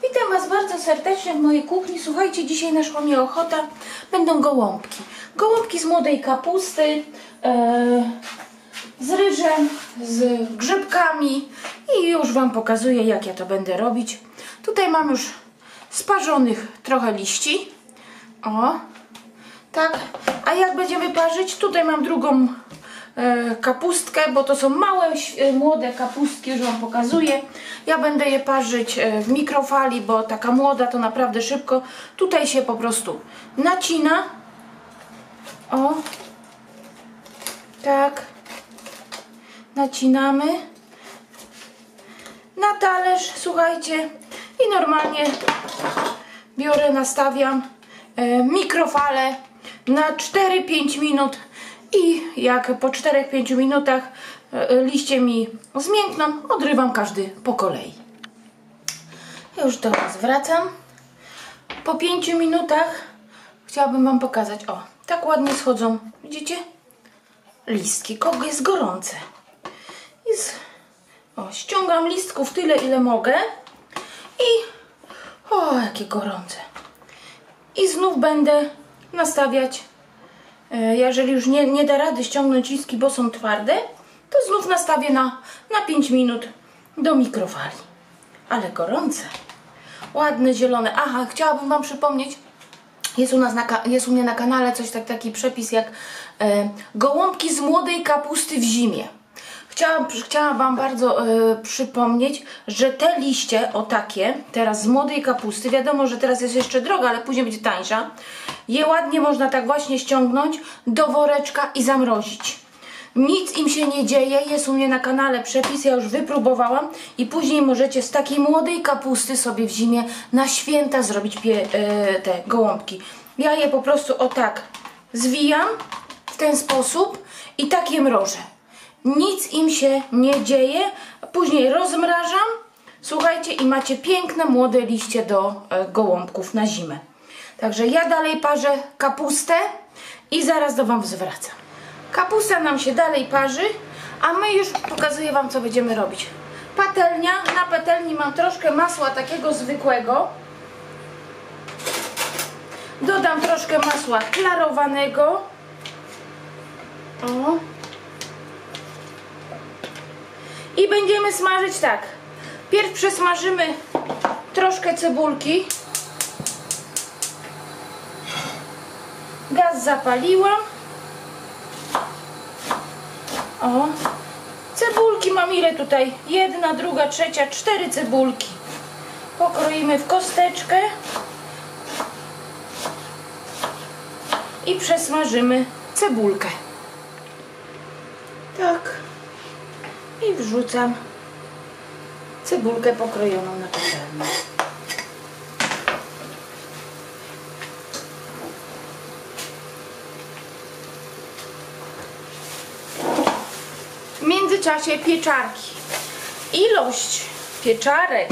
Witam Was bardzo serdecznie w mojej kuchni. Słuchajcie, dzisiaj naszła mnie ochota. Będą gołąbki. Gołąbki z młodej kapusty, z ryżem, z grzybkami i już Wam pokazuję, jak ja to będę robić. Tutaj mam już sparzonych trochę liści. O, tak. A jak będziemy parzyć? Tutaj mam drugą kapustkę, bo to są małe, młode kapustki, już Wam pokazuję. Ja będę je parzyć w mikrofali, bo taka młoda to naprawdę szybko. Tutaj się po prostu nacina. O, tak. Nacinamy na talerz, słuchajcie. I normalnie biorę, nastawiam mikrofalę na 4-5 minut. I jak po 4-5 minutach liście mi zmiękną, odrywam każdy po kolei. Już do Was wracam. Po 5 minutach chciałabym Wam pokazać. O, tak ładnie schodzą, widzicie? Listki, kogo jest gorące. O, ściągam listków tyle, ile mogę. I o, jakie gorące. I znów będę nastawiać. Jeżeli już nie da rady ściągnąć listki, bo są twarde, to znów nastawię na 5 minut do mikrofali. Ale gorące. Ładne, zielone. Aha, chciałabym Wam przypomnieć, jest u mnie na kanale taki przepis jak gołąbki z młodej kapusty w zimie. Chciałam Wam bardzo przypomnieć, że te liście, o takie, teraz z młodej kapusty, wiadomo, że teraz jest jeszcze droga, ale później będzie tańsza, je ładnie można tak właśnie ściągnąć do woreczka i zamrozić. Nic im się nie dzieje, jest u mnie na kanale przepis, ja już wypróbowałam i później możecie z takiej młodej kapusty sobie w zimie na święta zrobić te gołąbki. Ja je po prostu o tak zwijam w ten sposób i tak je mrożę. Nic im się nie dzieje, później rozmrażam, słuchajcie, i macie piękne młode liście do gołąbków na zimę. Także ja dalej parzę kapustę i zaraz do Wam zwracam. Kapusta nam się dalej parzy, a my już pokazuję Wam, co będziemy robić. Patelnia, na patelni mam troszkę masła takiego zwykłego. Dodam troszkę masła klarowanego. O. I będziemy smażyć tak. Pierw przesmażymy troszkę cebulki. Gaz zapaliłam. O. Cebulki mam ile tutaj? 1, 2, 3, 4 cebulki. Pokroimy w kosteczkę. I przesmażymy cebulkę. Tak. I wrzucam cebulkę pokrojoną na patelnię. W międzyczasie pieczarki. Ilość pieczarek,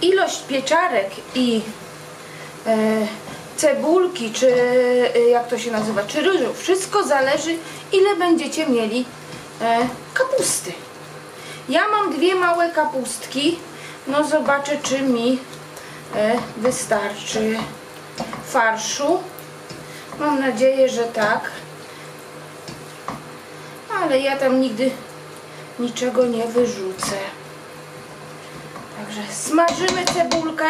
ilość pieczarek i cebulki, czy jak to się nazywa, czy ryżu, wszystko zależy, ile będziecie mieli kapusty. Ja mam 2 małe kapustki, no zobaczę, czy mi wystarczy farszu. Mam nadzieję, że tak, ale ja tam nigdy niczego nie wyrzucę. Także smażymy cebulkę.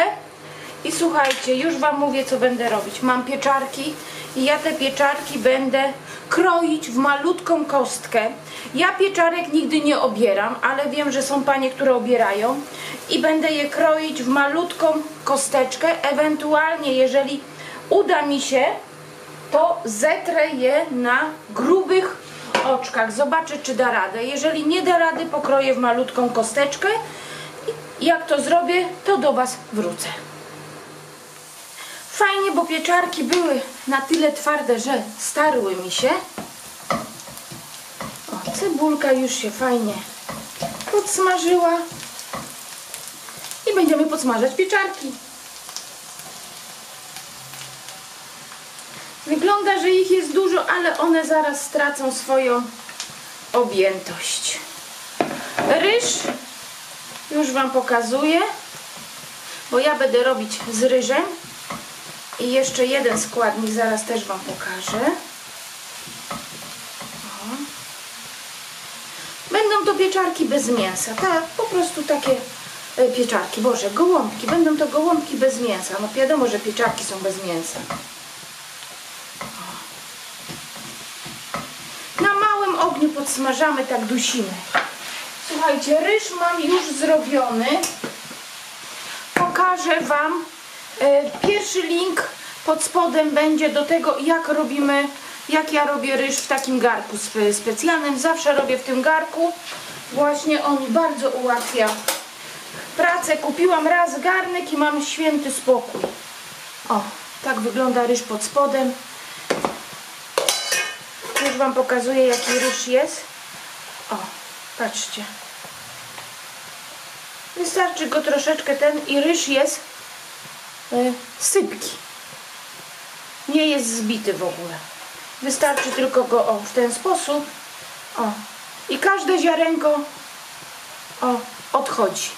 I słuchajcie, już Wam mówię, co będę robić. Mam pieczarki i ja te pieczarki będę kroić w malutką kostkę. Ja pieczarek nigdy nie obieram, ale wiem, że są panie, które obierają. I będę je kroić w malutką kosteczkę. Ewentualnie, jeżeli uda mi się, to zetrę je na grubych oczkach. Zobaczę, czy da radę. Jeżeli nie da rady, pokroję w malutką kosteczkę. I jak to zrobię, to do Was wrócę. Fajnie, bo pieczarki były na tyle twarde, że starły mi się. O, cebulka już się fajnie podsmażyła. I będziemy podsmażać pieczarki. Wygląda, że ich jest dużo, ale one zaraz stracą swoją objętość. Ryż już Wam pokazuję, bo ja będę robić z ryżem. I jeszcze jeden składnik zaraz też Wam pokażę. O. Będą to pieczarki bez mięsa, tak, po prostu takie pieczarki, Boże, gołąbki, będą to gołąbki bez mięsa. No wiadomo, że pieczarki są bez mięsa. O. Na małym ogniu podsmażamy, tak dusimy. Słuchajcie, ryż mam już zrobiony. Pokażę Wam. Pierwszy link pod spodem będzie do tego, jak ja robię ryż w takim garku specjalnym. Zawsze robię w tym garku. Właśnie on bardzo ułatwia pracę. Kupiłam raz garnek i mam święty spokój. O, tak wygląda ryż pod spodem. Już Wam pokazuję, jaki ryż jest. O, patrzcie. Wystarczy go troszeczkę i ryż jest sypki. Nie jest zbity w ogóle. Wystarczy tylko go w ten sposób. O. I każde ziarenko odchodzi.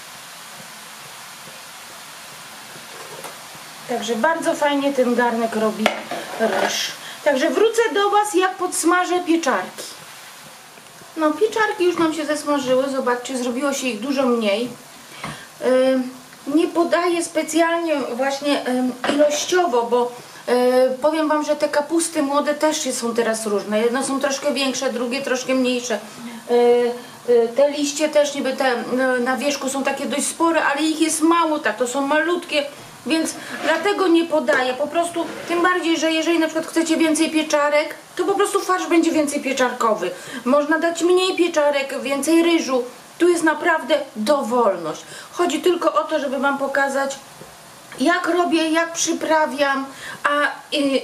Także bardzo fajnie ten garnek robi ryż. Także wrócę do Was, jak podsmażę pieczarki. No, pieczarki już nam się zesmażyły. Zobaczcie, zrobiło się ich dużo mniej. Nie podaję specjalnie właśnie ilościowo, bo powiem Wam, że te kapusty młode też są teraz różne. Jedne są troszkę większe, drugie troszkę mniejsze. Te liście też niby te na wierzchu są takie dość spore, ale ich jest mało, tak, to są malutkie, więc dlatego nie podaję. Po prostu, tym bardziej, że jeżeli na przykład chcecie więcej pieczarek, to po prostu farsz będzie więcej pieczarkowy. Można dać mniej pieczarek, więcej ryżu. Tu jest naprawdę dowolność. Chodzi tylko o to, żeby Wam pokazać, jak robię, jak przyprawiam,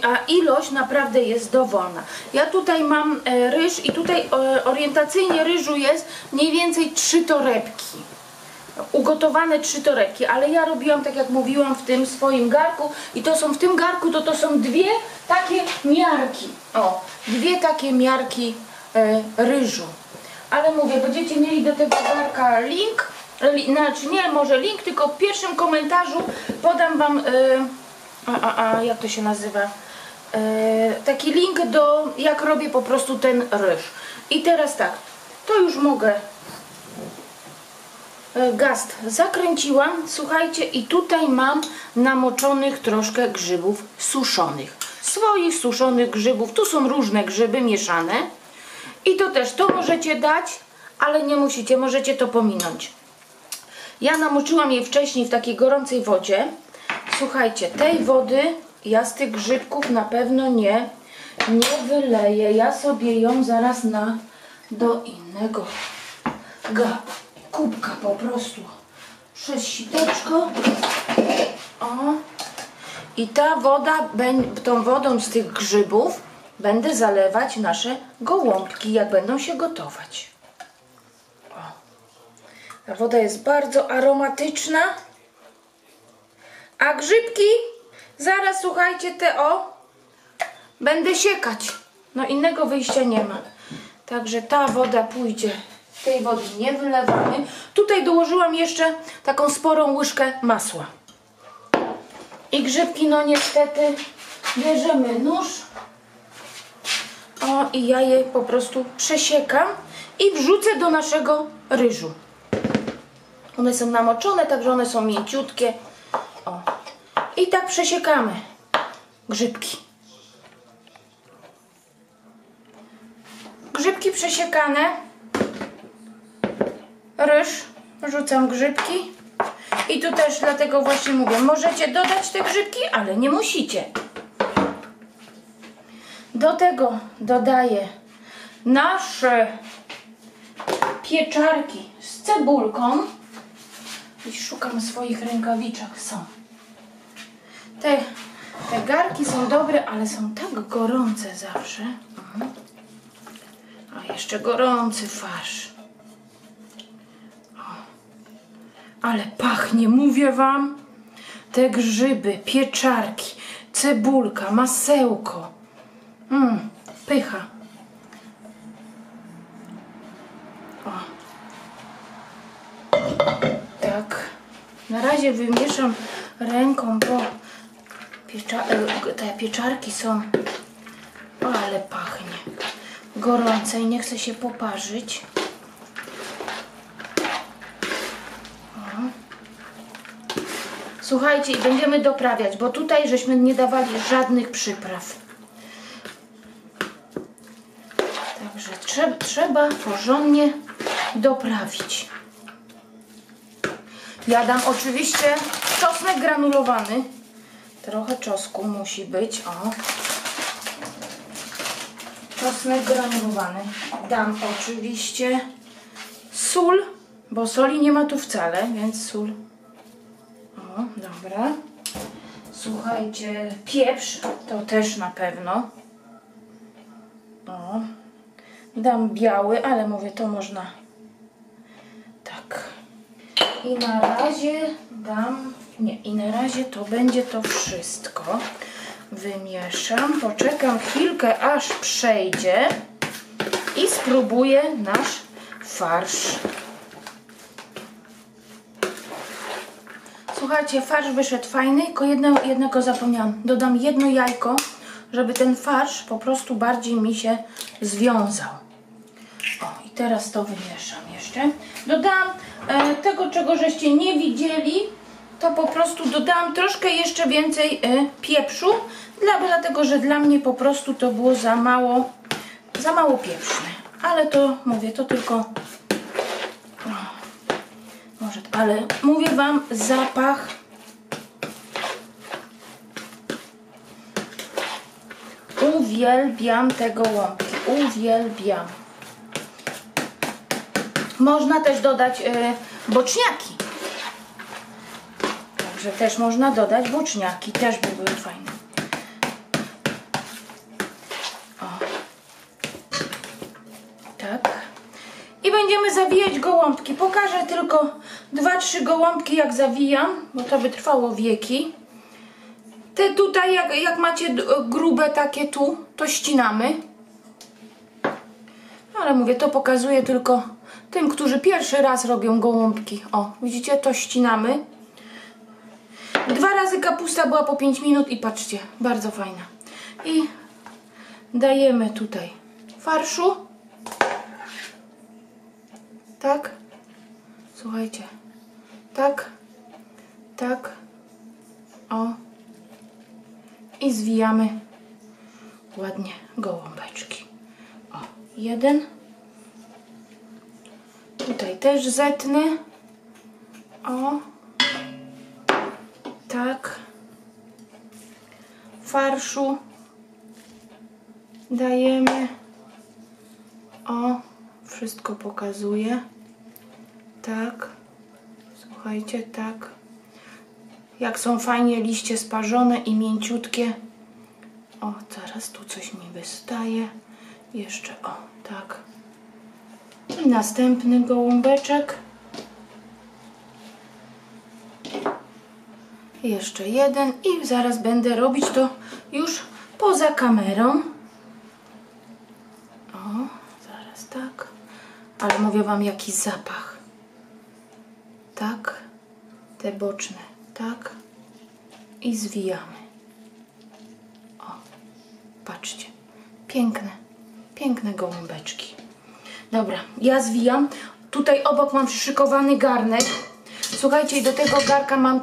a ilość naprawdę jest dowolna. Ja tutaj mam ryż i tutaj orientacyjnie ryżu jest mniej więcej 3 torebki. Ugotowane 3 torebki, ale ja robiłam, tak jak mówiłam, w tym swoim garku i to są w tym garku, to są 2 takie miarki. O, 2 takie miarki ryżu. Ale mówię, będziecie mieli do tego garka link, znaczy nie może link, tylko w pierwszym komentarzu podam Wam, jak to się nazywa, taki link do, jak robię po prostu ten ryż. I teraz tak, to już mogę, gaz zakręciłam, słuchajcie, i tutaj mam namoczonych troszkę grzybów suszonych, swoich suszonych grzybów, tu są różne grzyby mieszane. I to też, to możecie dać, ale nie musicie, możecie to pominąć. Ja namoczyłam je wcześniej w takiej gorącej wodzie. Słuchajcie, tej wody ja z tych grzybków na pewno nie wyleję. Ja sobie ją zaraz do innego kubka po prostu przez siteczko. O. I ta woda, tą wodą z tych grzybów będę zalewać nasze gołąbki, jak będą się gotować. O. Ta woda jest bardzo aromatyczna. A grzybki zaraz, słuchajcie, będę siekać. No innego wyjścia nie ma. Także ta woda pójdzie. Tej wody nie wylewamy. Tutaj dołożyłam jeszcze taką sporą łyżkę masła. I grzybki, no niestety, bierzemy nóż. O, i ja je po prostu przesiekam i wrzucę do naszego ryżu. One są namoczone, także one są mięciutkie. O. I tak przesiekamy grzybki. Grzybki przesiekane. Ryż. Rzucam grzybki. I tu też dlatego właśnie mówię, możecie dodać te grzybki, ale nie musicie. Do tego dodaję nasze pieczarki z cebulką. I szukam swoich rękawiczek. Są. Te garki są dobre, ale są tak gorące zawsze. A jeszcze gorący farsz. O. Ale pachnie, mówię Wam. Te grzyby, pieczarki, cebulka, masełko. Pycha. O. Tak. Na razie wymieszam ręką, bo te pieczarki są, ale pachnie, gorące i nie chce się poparzyć. O. Słuchajcie, i będziemy doprawiać, bo tutaj żeśmy nie dawali żadnych przypraw. Także trzeba porządnie doprawić. Ja dam oczywiście czosnek granulowany. Trochę czosnku musi być. O. Czosnek granulowany. Dam oczywiście sól, bo soli nie ma tu wcale, więc sól. O, dobra. Słuchajcie, pieprz to też na pewno. O. Dam biały, ale mówię, to można tak. I na razie dam, nie, i na razie to będzie to wszystko. Wymieszam, poczekam chwilkę, aż przejdzie i spróbuję nasz farsz. Słuchajcie, farsz wyszedł fajny, tylko jednego zapomniałam. Dodam jedno jajko, żeby ten farsz po prostu bardziej mi się związał. O, i teraz to wymieszam jeszcze. Dodam tego, czego żeście nie widzieli, to po prostu dodałam troszkę jeszcze więcej pieprzu, dlatego, że dla mnie po prostu to było za mało pieprzne. Ale to, mówię, to tylko... może, ale mówię wam, zapach... Uwielbiam te gołąbki, uwielbiam. Można też dodać boczniaki. Także też można dodać boczniaki, też by były fajne. O. Tak. I będziemy zawijać gołąbki. Pokażę tylko 2-3 gołąbki, jak zawijam, bo to by trwało wieki. Te tutaj, jak macie grube takie tu, to ścinamy. Ale mówię, to pokazuję tylko tym, którzy pierwszy raz robią gołąbki. O, widzicie, to ścinamy. 2 razy kapusta była po 5 minut i patrzcie, bardzo fajna. I dajemy tutaj farszu. Tak. Słuchajcie. Tak. Tak. O. I zwijamy ładnie gołąbeczki. O, jeden. Tutaj też zetnę. O. Tak. Farszu dajemy. O, wszystko pokazuję. Tak. Słuchajcie, tak. Jak są fajnie liście sparzone i mięciutkie. O, zaraz tu coś mi wystaje. Jeszcze, o, tak. I następny gołąbeczek. Jeszcze jeden i zaraz będę robić to już poza kamerą. O, zaraz tak. Ale mówię wam, jaki zapach. Tak. Te boczne. Tak. I zwijamy. O, patrzcie. Piękne. Piękne gołąbeczki. Dobra, ja zwijam. Tutaj obok mam przyszykowany garnek. Słuchajcie, i do tego garka mam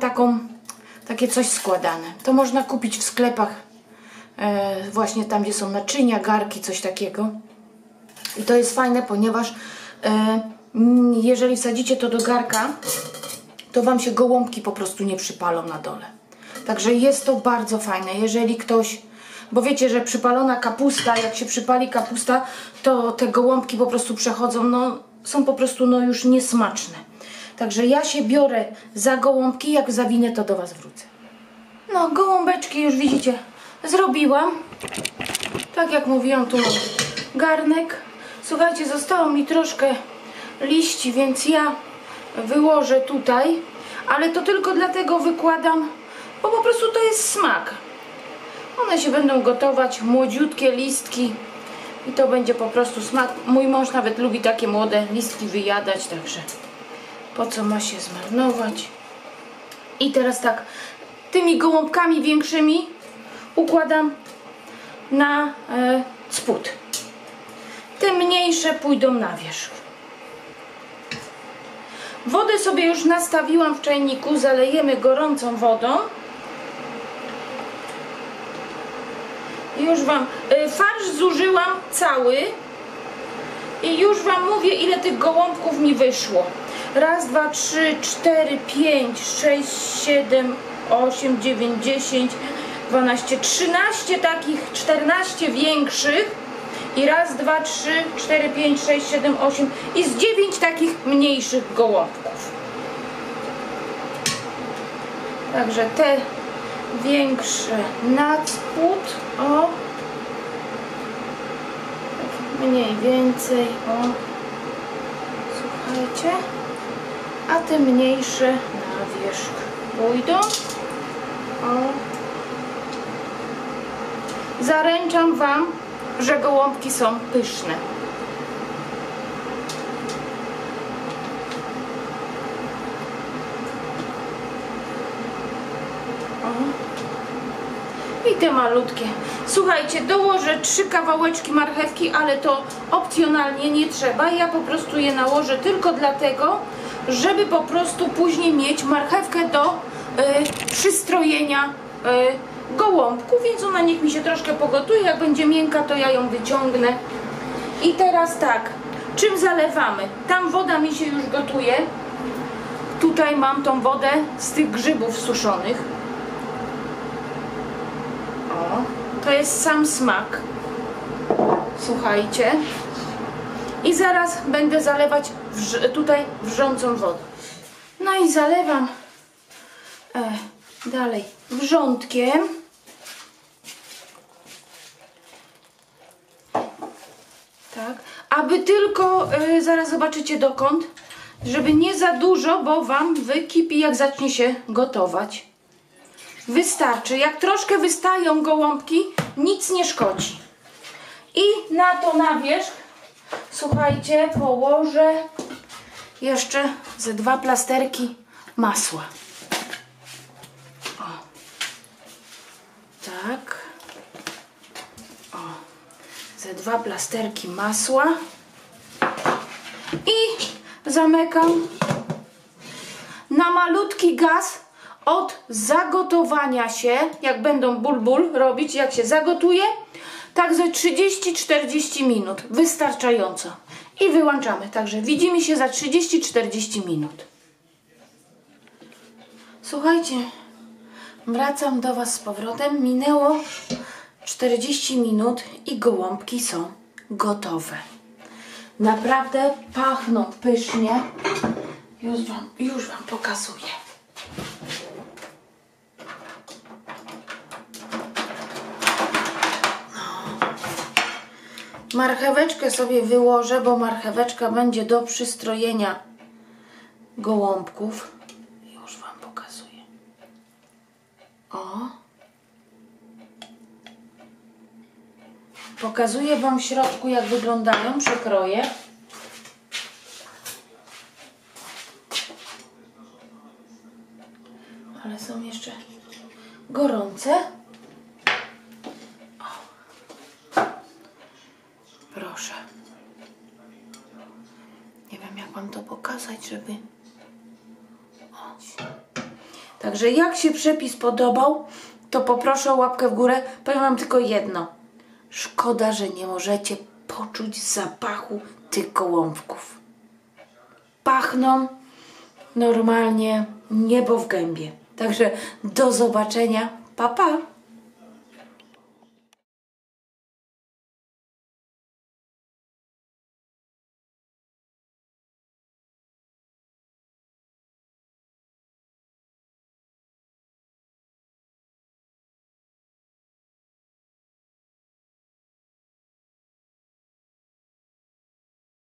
takie coś składane. To można kupić w sklepach. Właśnie tam, gdzie są naczynia, garki, coś takiego. I to jest fajne, ponieważ jeżeli wsadzicie to do garka, to wam się gołąbki po prostu nie przypalą na dole. Także jest to bardzo fajne. Jeżeli ktoś, bo wiecie, że przypalona kapusta, jak się przypali kapusta, to te gołąbki po prostu przechodzą, no są po prostu no już niesmaczne. Także ja się biorę za gołąbki, jak zawinę, to do was wrócę. No, gołąbeczki już widzicie, zrobiłam. Tak jak mówiłam, tu mam garnek. Słuchajcie, zostało mi troszkę liści, więc ja wyłożę tutaj, ale to tylko dlatego wykładam, bo po prostu to jest smak. One się będą gotować, młodziutkie listki i to będzie po prostu smak. Mój mąż nawet lubi takie młode listki wyjadać, także po co ma się zmarnować. I teraz tak, tymi gołąbkami większymi układam na spód. Te mniejsze pójdą na wierzch. Wodę sobie już nastawiłam w czajniku, zalejemy gorącą wodą. Już Wam farsz zużyłam cały i już Wam mówię, ile tych gołąbków mi wyszło. Raz, dwa, 3, 4, 5, 6, 7, 8, 9, 10, 12, 13 takich, 14 większych i raz, dwa, 3, 4, 5, 6, 7, 8 i z 9 takich mniejszych gołąbków. Także te większe nad spód, o, mniej więcej, o, słuchajcie, a te mniejsze na wierzch pójdą, o. Zaręczam Wam, że gołąbki są pyszne. I te malutkie. Słuchajcie, dołożę 3 kawałeczki marchewki, ale to opcjonalnie, nie trzeba. Ja po prostu je nałożę tylko dlatego, żeby po prostu później mieć marchewkę do przystrojenia gołąbków, więc ona niech mi się troszkę pogotuje. Jak będzie miękka, to ja ją wyciągnę. I teraz tak, czym zalewamy? Tam woda mi się już gotuje. Tutaj mam tą wodę z tych grzybów suszonych. O, to jest sam smak. Słuchajcie. I zaraz będę zalewać tutaj wrzącą wodę. No i zalewam dalej wrzątkiem. Tak, aby tylko, zaraz zobaczycie dokąd, żeby nie za dużo, bo Wam wykipi, jak zacznie się gotować. Wystarczy. Jak troszkę wystają gołąbki, nic nie szkodzi. I na to na wierzch, słuchajcie, położę jeszcze ze 2 plasterki masła. O. Tak. O. Ze 2 plasterki masła. I zamykam na malutki gaz od zagotowania się, jak będą ból robić, jak się zagotuje, tak ze 30-40 minut. Wystarczająco. I wyłączamy. Także widzimy się za 30-40 minut. Słuchajcie, wracam do Was z powrotem. Minęło 40 minut i gołąbki są gotowe. Naprawdę pachną pysznie. Już wam pokazuję. Marcheweczkę sobie wyłożę, bo marcheweczka będzie do przystrojenia gołąbków. Już Wam pokazuję. O. Pokazuję Wam w środku, jak wyglądają, przekroję. Ale są jeszcze gorące. Proszę. Nie wiem, jak Wam to pokazać, żeby... O. Także jak się przepis podobał, to poproszę o łapkę w górę. Powiem Wam tylko jedno. Szkoda, że nie możecie poczuć zapachu tych gołąbków. Pachną normalnie niebo w gębie. Także do zobaczenia. Pa, pa!